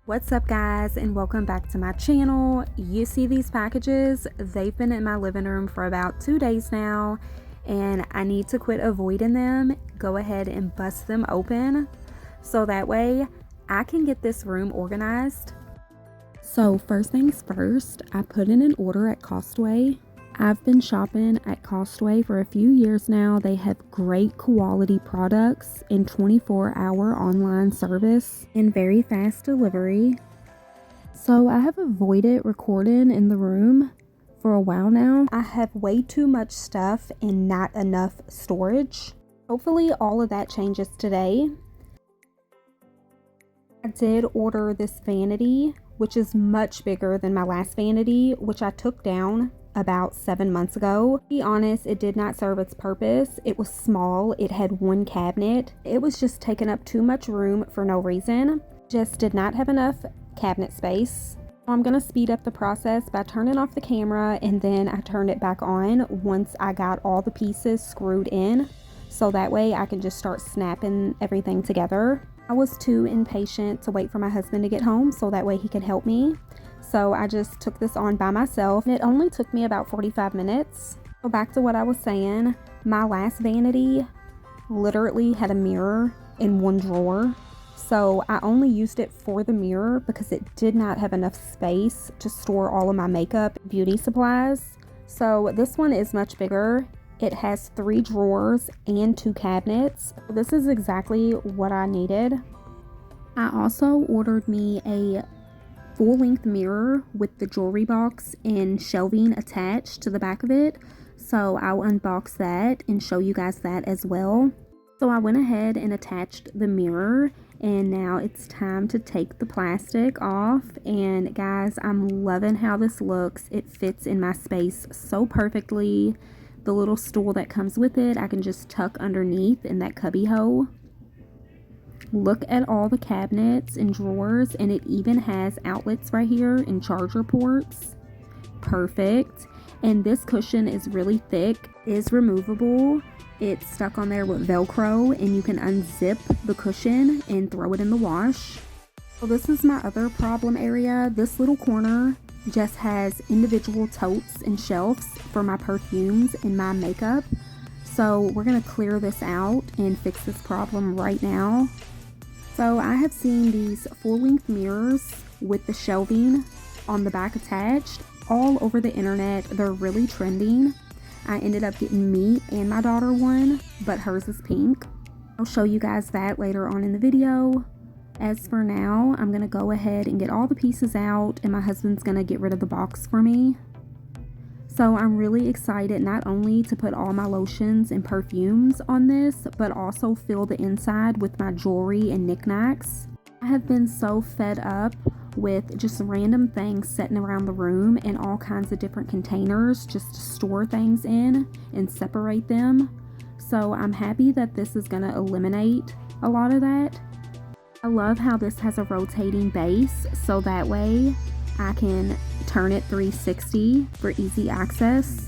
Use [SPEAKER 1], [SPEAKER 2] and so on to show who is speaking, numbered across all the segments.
[SPEAKER 1] What's up guys, and welcome back to my channel. You see these packages? They've been in my living room for about 2 days now, and I need to quit avoiding them. Go ahead and bust them open so that way I can get this room organized. So first things first, I put in an order at Costway. I've been shopping at Costway for a few years now. They have great quality products and 24-hour online service and very fast delivery. So I have avoided recording in the room for a while now. I have way too much stuff and not enough storage. Hopefully all of that changes today. I did order this vanity, which is much bigger than my last vanity, which I took down about 7 months ago. To be honest, it did not serve its purpose. It was small. It had one cabinet. It was just taking up too much room for no reason. Just did not have enough cabinet space. So I'm gonna speed up the process by turning off the camera, and then I turned it back on once I got all the pieces screwed in, so that way I can just start snapping everything together. I was too impatient to wait for my husband to get home so that way he could help me. So I just took this on by myself, and it only took me about 45 minutes. So back to what I was saying, my last vanity literally had a mirror in one drawer. So I only used it for the mirror because it did not have enough space to store all of my makeup and beauty supplies. So this one is much bigger. It has 3 drawers and 2 cabinets. This is exactly what I needed. I also ordered me a full-length mirror with the jewelry box and shelving attached to the back of it. So I'll unbox that and show you guys that as well. So I went ahead and attached the mirror, and now it's time to take the plastic off. And guys, I'm loving how this looks. It fits in my space so perfectly. The little stool that comes with it, I can just tuck underneath in that cubby hole. Look at all the cabinets and drawers, and it even has outlets right here and charger ports. Perfect. And this cushion is really thick, is removable. It's stuck on there with Velcro, and you can unzip the cushion and throw it in the wash. So this is my other problem area. This little corner just has individual totes and shelves for my perfumes and my makeup. So we're gonna clear this out and fix this problem right now. So I have seen these full-length mirrors with the shelving on the back attached all over the internet. They're really trending. I ended up getting me and my daughter one, but hers is pink. I'll show you guys that later on in the video. As for now, I'm gonna go ahead and get all the pieces out, and my husband's gonna get rid of the box for me. So I'm really excited not only to put all my lotions and perfumes on this, but also fill the inside with my jewelry and knickknacks. I have been so fed up with just random things sitting around the room and all kinds of different containers just to store things in and separate them. So I'm happy that this is going to eliminate a lot of that. I love how this has a rotating base, so that way I can turn it 360 for easy access.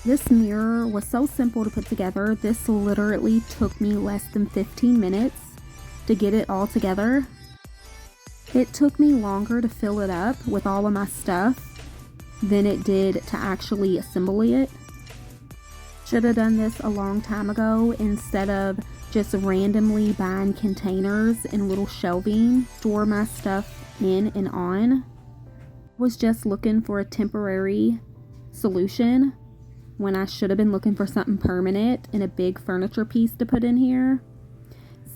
[SPEAKER 1] This mirror was so simple to put together. This literally took me less than 15 minutes to get it all together. It took me longer to fill it up with all of my stuff than it did to actually assemble it. Should have done this a long time ago instead of just randomly buying containers and little shelving, store my stuff in and on. Was just looking for a temporary solution when I should have been looking for something permanent and a big furniture piece to put in here.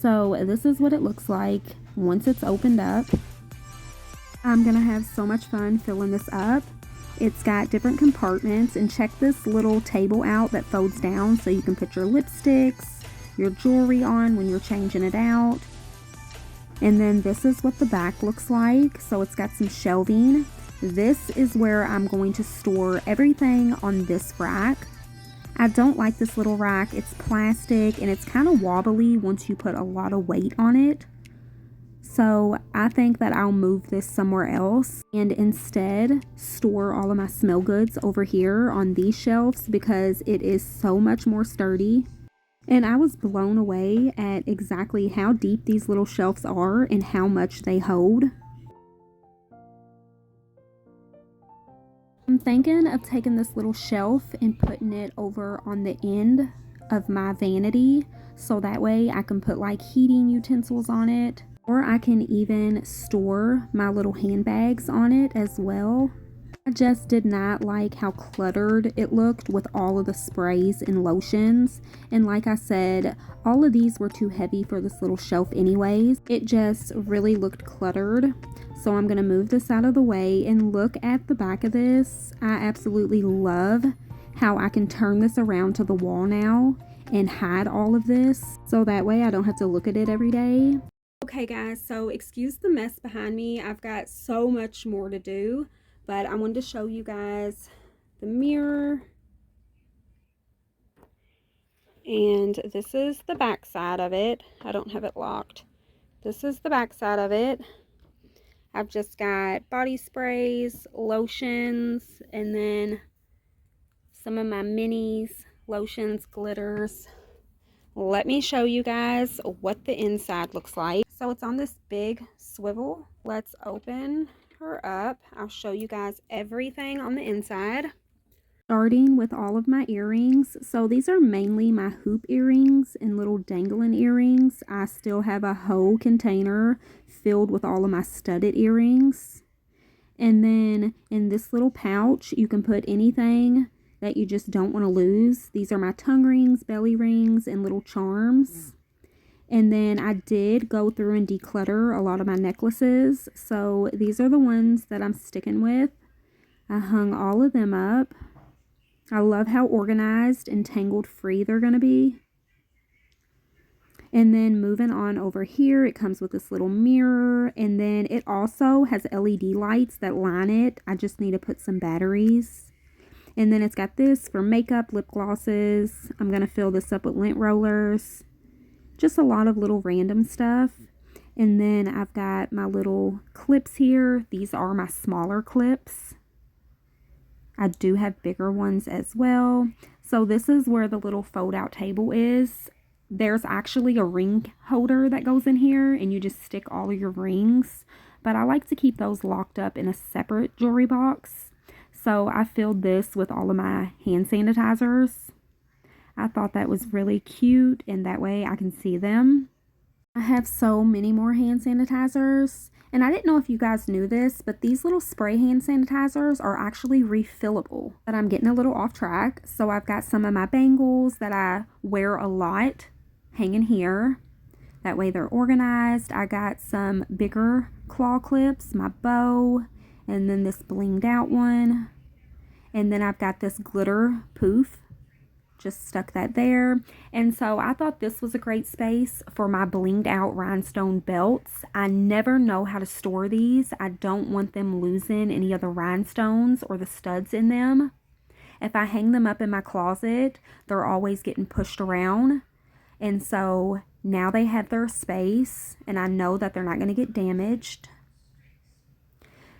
[SPEAKER 1] So this is what it looks like once it's opened up. I'm gonna have so much fun filling this up. It's got different compartments, and check this little table out that folds down so you can put your lipsticks, your jewelry on when you're changing it out. And then this is what the back looks like. So it's got some shelving. This is where I'm going to store everything on this rack. I don't like this little rack. It's plastic and it's kind of wobbly once you put a lot of weight on it. So I think that I'll move this somewhere else and instead store all of my smell goods over here on these shelves because it is so much more sturdy. And I was blown away at exactly how deep these little shelves are and how much they hold. thinking of taking this little shelf and putting it over on the end of my vanity, so that way I can put like heating utensils on it, or I can even store my little handbags on it as well. I just did not like how cluttered it looked with all of the sprays and lotions, and like I said, all of these were too heavy for this little shelf anyways. It just really looked cluttered. So I'm going to move this out of the way and look at the back of this. I absolutely love how I can turn this around to the wall now and hide all of this, so that way I don't have to look at it every day. Okay guys, so excuse the mess behind me. I've got so much more to do, but I wanted to show you guys the mirror. And this is the back side of it. I don't have it locked. This is the back side of it. I've just got body sprays, lotions, and then some of my minis, lotions, glitters. Let me show you guys what the inside looks like. So it's on this big swivel. Let's open her up. I'll show you guys everything on the inside. Starting with all of my earrings. So these are mainly my hoop earrings and little dangling earrings. I still have a whole container filled with all of my studded earrings. And then in this little pouch, you can put anything that you just don't want to lose. These are my tongue rings, belly rings, and little charms. And then I did go through and declutter a lot of my necklaces. So these are the ones that I'm sticking with. I hung all of them up. I love how organized and tangled free they're going to be. And then moving on over here, it comes with this little mirror. And then it also has LED lights that line it. I just need to put some batteries. And then it's got this for makeup, lip glosses. I'm going to fill this up with lint rollers. Just a lot of little random stuff. And then I've got my little clips here. These are my smaller clips. I do have bigger ones as well. So this is where the little fold out table is. There's actually a ring holder that goes in here and you just stick all of your rings. But I like to keep those locked up in a separate jewelry box. So I filled this with all of my hand sanitizers. I thought that was really cute and that way I can see them. I have so many more hand sanitizers. And I didn't know if you guys knew this, but these little spray hand sanitizers are actually refillable. But I'm getting a little off track. So I've got some of my bangles that I wear a lot hanging here. That way they're organized. I got some bigger claw clips, my bow, and then this blinged out one. And then I've got this glitter poof. Just stuck that there. And so I thought this was a great space for my blinged out rhinestone belts. I never know how to store these. I don't want them losing any of the rhinestones or the studs in them. If I hang them up in my closet, they're always getting pushed around. And so now they have their space and I know that they're not going to get damaged.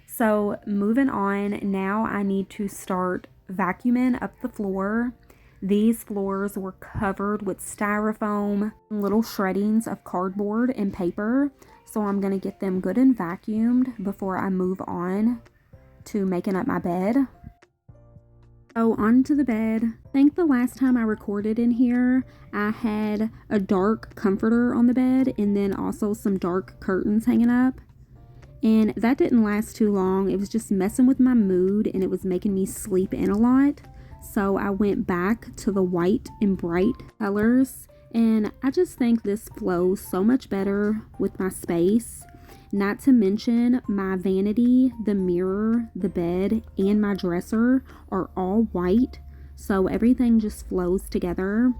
[SPEAKER 1] So moving on, now I need to start vacuuming up the floor. These floors were covered with styrofoam, little shreddings of cardboard and paper. So I'm going to get them good and vacuumed before I move on to making up my bed. So onto the bed. I think the last time I recorded in here, I had a dark comforter on the bed and then also some dark curtains hanging up. And that didn't last too long. It was just messing with my mood and it was making me sleep in a lot. So I went back to the white and bright colors, and I just think this flows so much better with my space. Not to mention my vanity, the mirror, the bed, and my dresser are all white, so everything just flows together.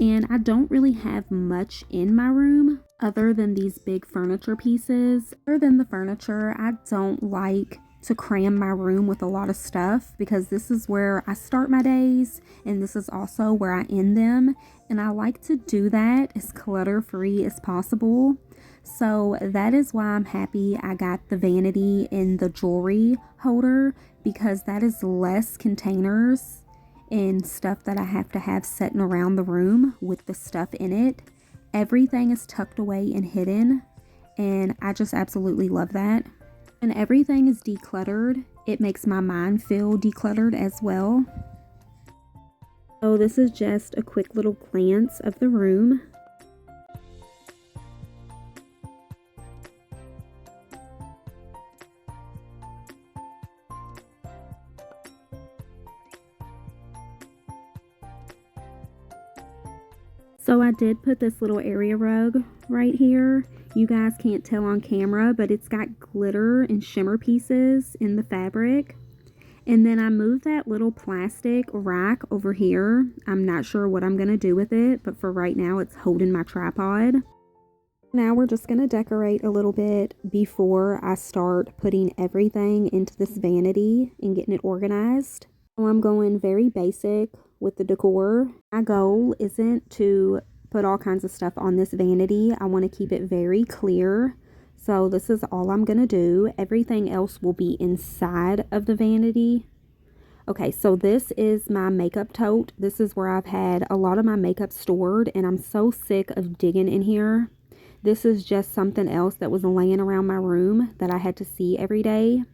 [SPEAKER 1] And I don't really have much in my room other than these big furniture pieces. Other than the furniture, I don't like to cram my room with a lot of stuff because this is where I start my days and this is also where I end them, and I like to do that as clutter free as possible. So that is why I'm happy I got the vanity in the jewelry holder, because that is less containers and stuff that I have to have sitting around the room with the stuff in it. Everything is tucked away and hidden, and I just absolutely love that. And everything is decluttered, It makes my mind feel decluttered as well. So this is just a quick little glance of the room. So I did put this little area rug right here. You guys can't tell on camera, but it's got glitter and shimmer pieces in the fabric. And then I moved that little plastic rack over here. I'm not sure what I'm going to do with it, but for right now it's holding my tripod. Now we're just going to decorate a little bit before I start putting everything into this vanity and getting it organized. So I'm going very basic with the decor. My goal isn't to put all kinds of stuff on this vanity. I want to keep it very clear. So this is all I'm going to do. Everything else will be inside of the vanity. Okay, so this is my makeup tote. This is where I've had a lot of my makeup stored, and I'm so sick of digging in here. This is just something else that was laying around my room that I had to see every day.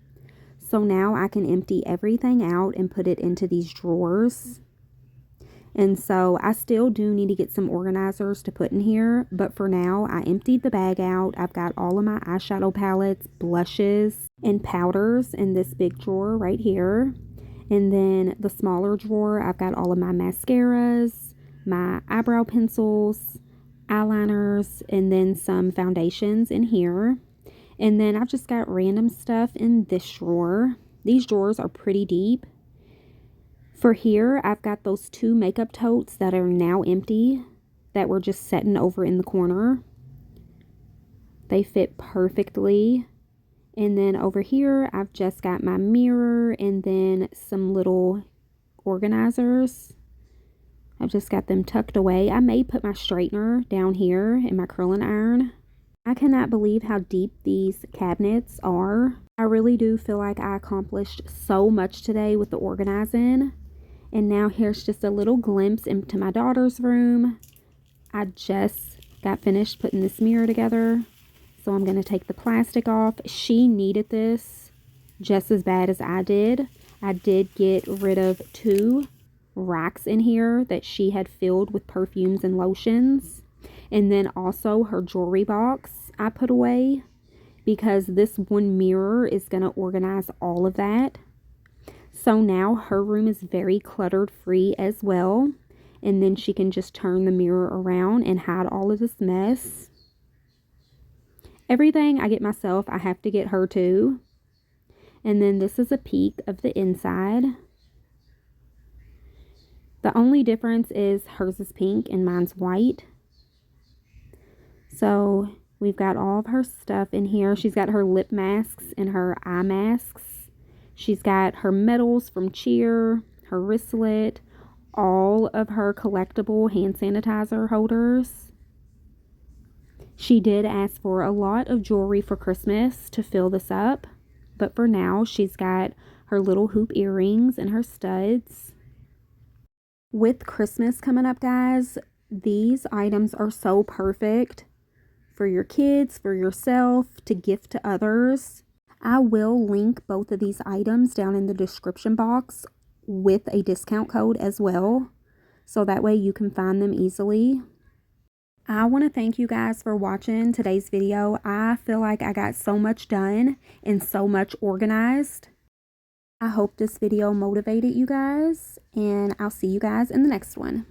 [SPEAKER 1] So now I can empty everything out and put it into these drawers. And so I still do need to get some organizers to put in here, but for now I emptied the bag out. I've got all of my eyeshadow palettes, blushes, and powders in this big drawer right here. And then the smaller drawer, I've got all of my mascaras, my eyebrow pencils, eyeliners, and then some foundations in here. And then I've just got random stuff in this drawer. These drawers are pretty deep. For here, I've got those two makeup totes that are now empty that were just sitting over in the corner. They fit perfectly. And then over here, I've just got my mirror and then some little organizers. I've just got them tucked away. I may put my straightener down here in my curling iron. I cannot believe how deep these cabinets are. I really do feel like I accomplished so much today with the organizing. And now here's just a little glimpse into my daughter's room. I just got finished putting this mirror together. So I'm going to take the plastic off. She needed this just as bad as I did. I did get rid of 2 racks in here that she had filled with perfumes and lotions. And then also her jewelry box I put away because this one mirror is going to organize all of that. So now her room is very cluttered free as well. And then she can just turn the mirror around and hide all of this mess. Everything I get myself, I have to get her too. And then this is a peek of the inside. The only difference is hers is pink and mine's white. So we've got all of her stuff in here. She's got her lip masks and her eye masks. She's got her medals from cheer, her wristlet, all of her collectible hand sanitizer holders. She did ask for a lot of jewelry for Christmas to fill this up, but for now she's got her little hoop earrings and her studs. With Christmas coming up, guys, these items are so perfect for your kids, for yourself, to gift to others. I will link both of these items down in the description box with a discount code as well, so that way you can find them easily. I want to thank you guys for watching today's video. I feel like I got so much done and so much organized. I hope this video motivated you guys, and I'll see you guys in the next one.